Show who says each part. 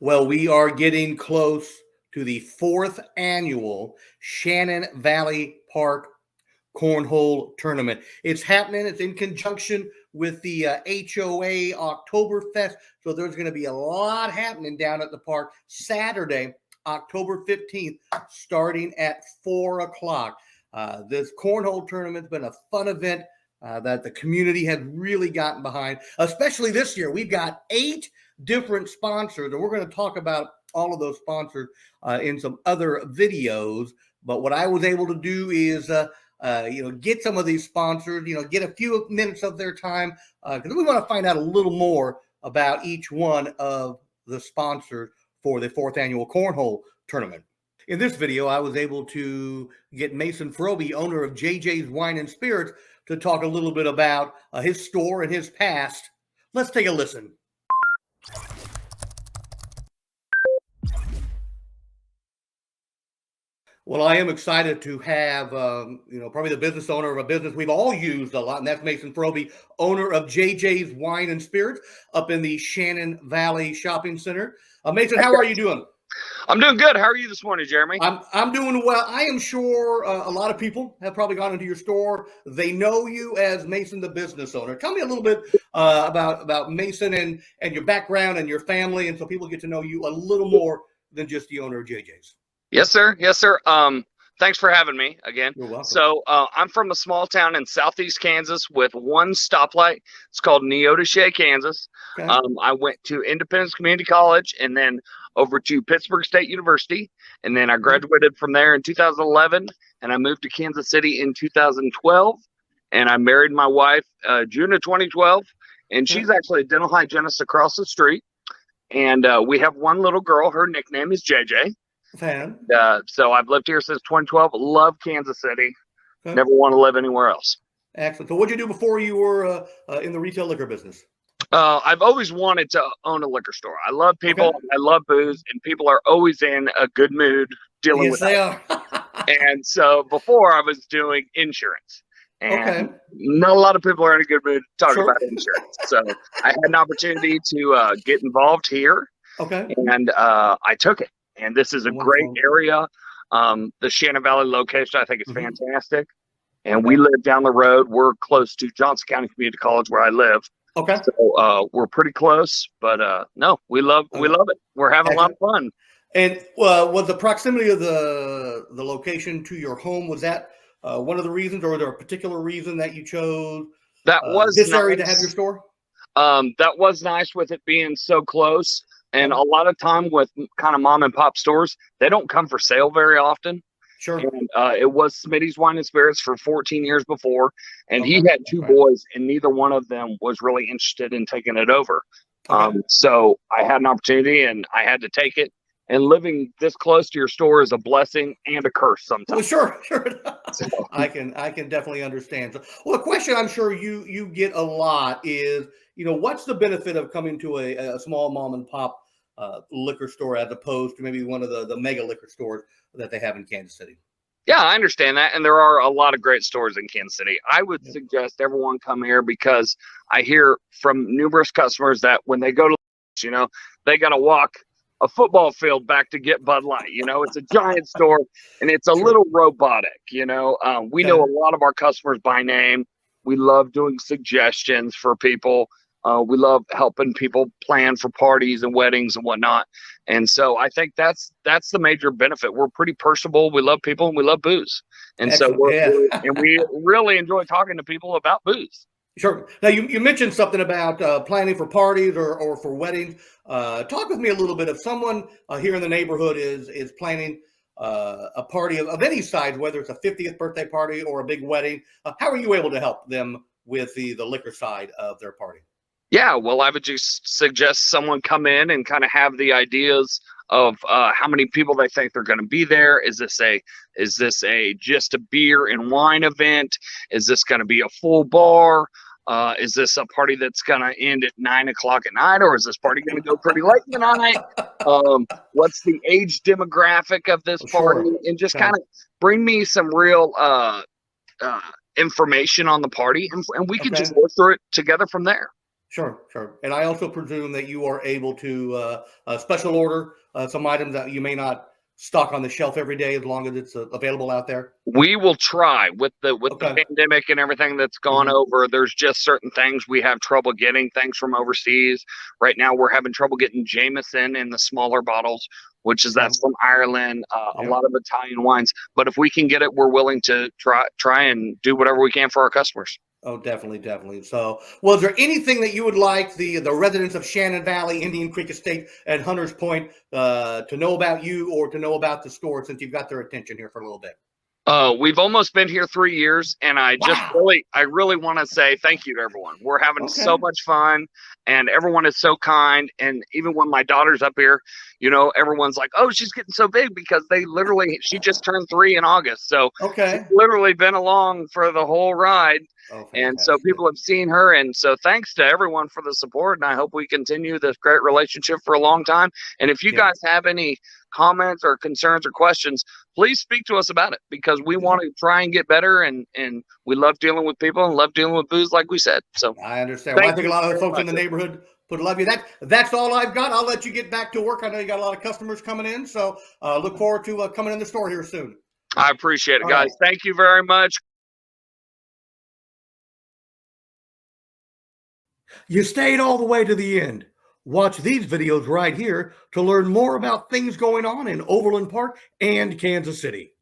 Speaker 1: Well, we are getting close to the fourth annual Shannon Valley Park Cornhole Tournament. It's happening. It's in conjunction with the HOA Oktoberfest. So there's going to be a lot happening down at the park Saturday, October 15th, starting at 4 o'clock. This cornhole tournament's been a fun event that the community has really gotten behind, especially this year. We've got 8 different sponsors, and we're going to talk about all of those sponsors in some other videos. But what I was able to do is get some of these sponsors, get a few minutes of their time, because we want to find out a little more about each one of the sponsors for the 4th annual cornhole tournament. In this video, I was able to get Mason Froebe, owner of JJ's Wine and Spirits, to talk a little bit about his store and his past. Let's take a listen. Well, I am excited to have, probably the business owner of a business we've all used a lot, and that's Mason Froebe, owner of JJ's Wine and Spirits up in the Shannon Valley Shopping Center. Mason, how are you doing?
Speaker 2: I'm doing good. How are you this morning, Jeremy?
Speaker 1: I'm doing well. I am sure a lot of people have probably gone into your store. They know you as Mason, the business owner. Tell me a little bit about Mason and your background and your family, and so people get to know you a little more than just the owner of JJ's.
Speaker 2: Yes, sir. Yes, sir. Thanks for having me again.
Speaker 1: You're welcome.
Speaker 2: So I'm from a small town in southeast Kansas with one stoplight. It's called Neodesha, Kansas.
Speaker 1: Okay.
Speaker 2: I went to Independence Community College and then over to Pittsburgh State University. And then I graduated from there in 2011. And I moved to Kansas City in 2012. And I married my wife June of 2012. And she's actually a dental hygienist across the street. And we have one little girl. Her nickname is JJ.
Speaker 1: Fan.
Speaker 2: So I've lived here since 2012. Love Kansas City.
Speaker 1: Okay.
Speaker 2: Never want to live anywhere else.
Speaker 1: Excellent. So what did you do before you were in the retail liquor business?
Speaker 2: I've always wanted to own a liquor store. I love people. Okay. I love booze, and people are always in a good mood dealing with
Speaker 1: they are.
Speaker 2: And so before I was doing insurance. And not a lot of people are in a good mood talking about insurance. So I had an opportunity to get involved here.
Speaker 1: Okay.
Speaker 2: And I took it. And this is a great area. The Shannon Valley location, I think, is fantastic. And we live down the road. We're close to Janssen County Community College, where I live.
Speaker 1: Okay.
Speaker 2: So we're pretty close, but no, we love it. We're having a lot of fun.
Speaker 1: And was the proximity of the location to your home, was that one of the reasons, or was there a particular reason that you chose this area to have your store?
Speaker 2: That was nice with it being so close. And a lot of time with kind of mom and pop stores, they don't come for sale very often.
Speaker 1: Sure.
Speaker 2: And it was Smitty's Wine and Spirits for 14 years before. And he had 2 boys, and neither one of them was really interested in taking it over. So I had an opportunity, and I had to take it. And living this close to your store is a blessing and a curse sometimes.
Speaker 1: Well, sure. So. I can definitely understand. So, well, a question I'm sure you get a lot is, what's the benefit of coming to a small mom and pop liquor store as opposed to maybe one of the mega liquor stores that they have in Kansas City?
Speaker 2: Yeah, I understand that. And there are a lot of great stores in Kansas City. I would suggest everyone come here because I hear from numerous customers that when they go to, they got to walk a football field back to get Bud Light. It's a giant store and it's a little robotic. We know a lot of our customers by name. We love doing suggestions for people. We love helping people plan for parties and weddings and whatnot. And so I think that's the major benefit. We're pretty personable. We love people and we love booze. And
Speaker 1: Excellent.
Speaker 2: So we really enjoy talking to people about booze.
Speaker 1: Sure. Now you mentioned something about planning for parties or for weddings. Talk with me a little bit. If someone here in the neighborhood is planning a party of any size, whether it's a 50th birthday party or a big wedding, how are you able to help them with the liquor side of their party?
Speaker 2: Yeah, well, I would just suggest someone come in and kind of have the ideas of how many people they think they're going to be there. Is this a just a beer and wine event? Is this going to be a full bar? Is this a party that's going to end at 9 o'clock at night, or is this party going to go pretty late in the night? What's the age demographic of this party? And just kind of bring me some real information on the party, and we can just work through it together from there.
Speaker 1: Sure, sure. And I also presume that you are able to special order some items that you may not stock on the shelf every day, as long as it's available out there.
Speaker 2: We will try with the
Speaker 1: Okay.
Speaker 2: pandemic and everything that's gone
Speaker 1: Mhm.
Speaker 2: over. There's just certain things we have trouble getting things from overseas. Right now, we're having trouble getting Jameson in the smaller bottles, which is
Speaker 1: Okay.
Speaker 2: that's from Ireland. A
Speaker 1: Yeah.
Speaker 2: lot of Italian wines, but if we can get it, we're willing to try and do whatever we can for our customers.
Speaker 1: Oh, definitely, definitely. So, well, is there anything that you would like the residents of Shannon Valley, Indian Creek Estate, and Hunters Point to know about you, or to know about the store, since you've got their attention here for a little bit?
Speaker 2: We've almost been here 3 years, and
Speaker 1: Wow.
Speaker 2: I really want to say thank you to everyone. We're having so
Speaker 1: Okay.
Speaker 2: much fun, and everyone is so kind. And even when my daughter's up here, everyone's like, "Oh, she's getting so big," because she just turned 3 in August, so she's
Speaker 1: Okay.
Speaker 2: literally been along for the whole ride.
Speaker 1: Oh,
Speaker 2: And so
Speaker 1: fantastic.
Speaker 2: people have seen her, and so thanks to everyone for the support. And I hope we continue this great relationship for a long time. And if you
Speaker 1: Yeah.
Speaker 2: guys have any comments or concerns or questions, please speak to us about it, because we
Speaker 1: Yeah.
Speaker 2: want to try and get better, and we love dealing with people and love dealing with booze, like we said. So
Speaker 1: I understand. Well, I
Speaker 2: thank
Speaker 1: think a
Speaker 2: you
Speaker 1: lot of the
Speaker 2: very
Speaker 1: folks in
Speaker 2: much.
Speaker 1: the neighborhood would love you. That's all I've got. I'll let you get back to work. I know you got a lot of customers coming in, so look forward to coming in the store here soon.
Speaker 2: I appreciate it,
Speaker 1: All right.
Speaker 2: guys. Thank you very much.
Speaker 1: You stayed all the way to the end. Watch these videos right here to learn more about things going on in Overland Park and Kansas City.